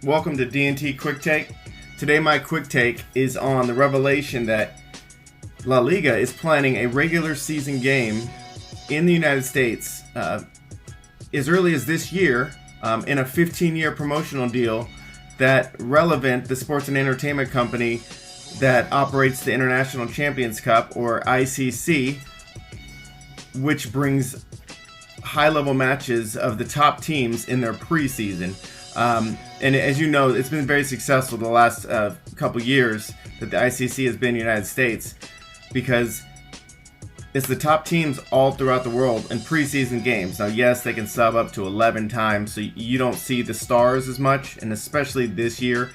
Welcome to D&T Quick Take. Today my quick take is on the revelation that La Liga is planning a regular season game in the United States as early as this year in a 15-year promotional deal that Relevant, the sports and entertainment company that operates the International Champions Cup, or ICC, which brings high-level matches of the top teams in their preseason. And as you know, it's been very successful the last couple years that the ICC has been in the United States because it's the top teams all throughout the world in preseason games. Now, yes, they can sub up to 11 times, so you don't see the stars as much, and especially this year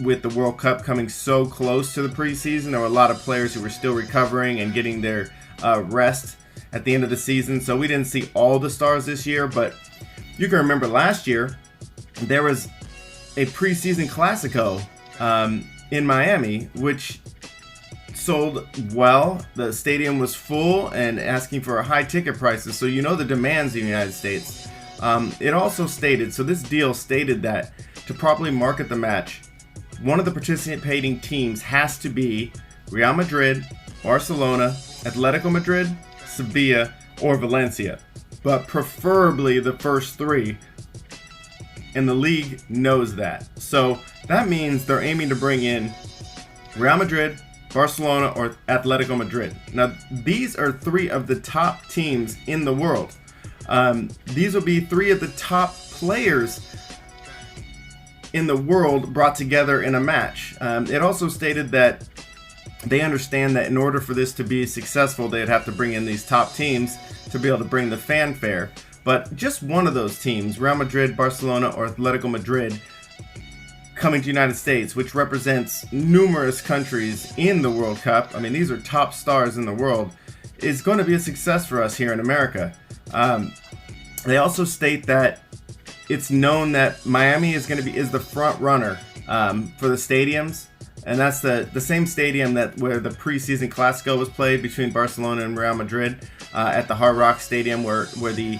with the World Cup coming so close to the preseason, there were a lot of players who were still recovering and getting their rest at the end of the season, so we didn't see all the stars this year. But you can remember last year, there was a preseason Clasico in Miami, which sold well. The stadium was full and asking for high ticket prices, so you know the demands in the United States. It also stated, so this deal stated that to properly market the match, one of the participating teams has to be Real Madrid, Barcelona, Athletico Madrid, Sevilla, or Valencia, but preferably the first three. And the league knows that. So that means they're aiming to bring in Real Madrid, Barcelona, or Athletico Madrid. Now, these are three of the top teams in the world. These will be three of the top players in the world brought together in a match. It also stated that they understand that in order for this to be successful, they'd have to bring in these top teams to be able to bring the fanfare. But just one of those teams, Real Madrid, Barcelona, or Athletico Madrid, coming to the United States, which represents numerous countries in the World Cup. I mean, these are top stars in the world, is going to be a success for us here in America. They also state that it's known that Miami is the front runner for the stadiums, and that's the same stadium where the preseason Clasico was played between Barcelona and Real Madrid at the Hard Rock Stadium, where the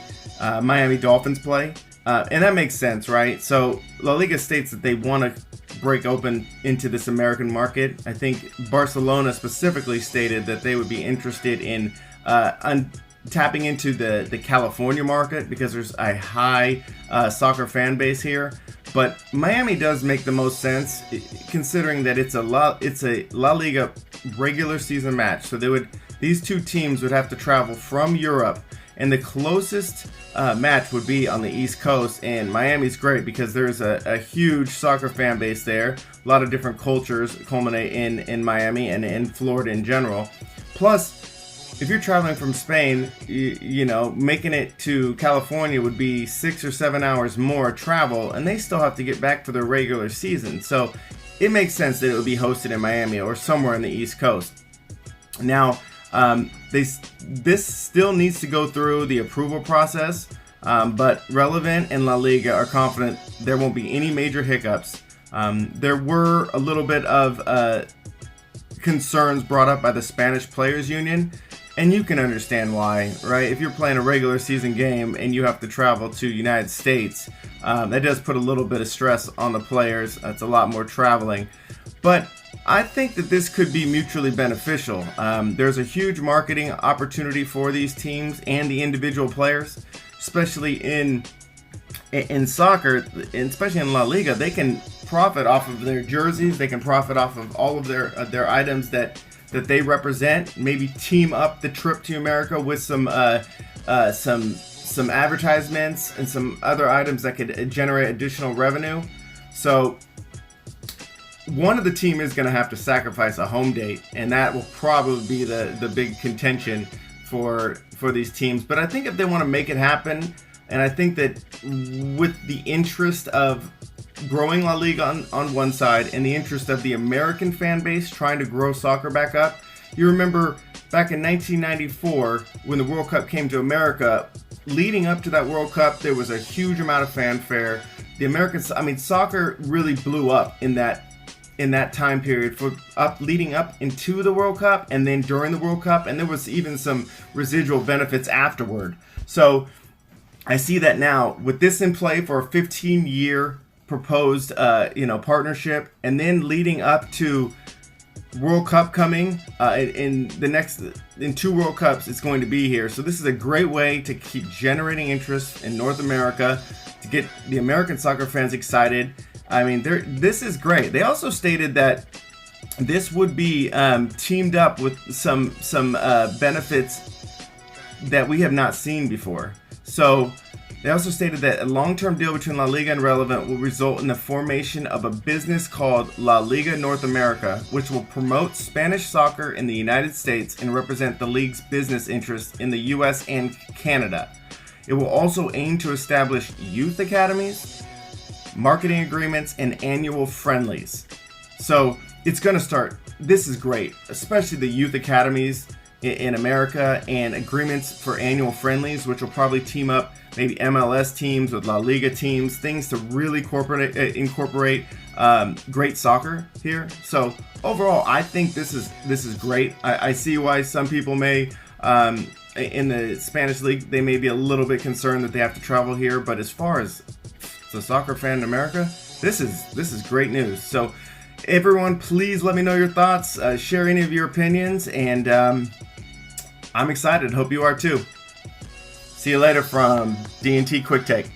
Miami Dolphins play. And that makes sense, right? So La Liga states that they want to break open into this American market. I think Barcelona specifically stated that they would be interested in tapping into the California market because there's a high soccer fan base here. But Miami does make the most sense considering that it's a La Liga regular season match. So these two teams would have to travel from Europe, and the closest match would be on the East Coast. And Miami's great because there's a huge soccer fan base there. A lot of different cultures culminate in Miami and in Florida in general. Plus, if you're traveling from Spain, you know, making it to California would be 6 or 7 hours more travel, and they still have to get back for their regular season. So it makes sense that it would be hosted in Miami or somewhere on the East Coast. Now, this still needs to go through the approval process, but Relevant and La Liga are confident there won't be any major hiccups. There were a little bit of concerns brought up by the Spanish Players Union, and you can understand why, right? If you're playing a regular season game and you have to travel to United States, that does put a little bit of stress on the players. That's a lot more traveling. But I think that this could be mutually beneficial. There's a huge marketing opportunity for these teams and the individual players, especially in soccer, and especially in La Liga. They can profit off of their jerseys. They can profit off of all of their items that they represent. Maybe team up the trip to America with some advertisements and some other items that could generate additional revenue. So one of the team is going to have to sacrifice a home date, and that will probably be the big contention for these teams. But I think if they want to make it happen, and I think that with the interest of growing La Liga on one side and the interest of the American fan base trying to grow soccer back up, you remember back in 1994 when the World Cup came to America, leading up to that World Cup, there was a huge amount of fanfare. Soccer really blew up in that time period leading up into the World Cup and then during the World Cup, and there was even some residual benefits afterward. So I see that now with this in play for a 15-year proposed, partnership, and then leading up to World Cup coming in 2 World Cups, it's going to be here. So this is a great way to keep generating interest in North America, to get the American soccer fans excited. I mean, this is great. They also stated that this would be teamed up with some benefits that we have not seen before. So they also stated that a long-term deal between La Liga and Relevant will result in the formation of a business called La Liga North America, which will promote Spanish soccer in the United States and represent the league's business interests in the US and Canada. It will also aim to establish youth academies, marketing agreements, and annual friendlies. So it's going to start. This is great, especially the youth academies in America and agreements for annual friendlies, which will probably team up maybe MLS teams with La Liga teams, things to really incorporate great soccer here. So overall, I think this is great. I see why some people may in the Spanish league, they may be a little bit concerned that they have to travel here, but as far as the soccer fan in America, this is great news. So everyone, please let me know your thoughts, share any of your opinions, and I'm excited. Hope you are too. See you later from D&T Quick Take.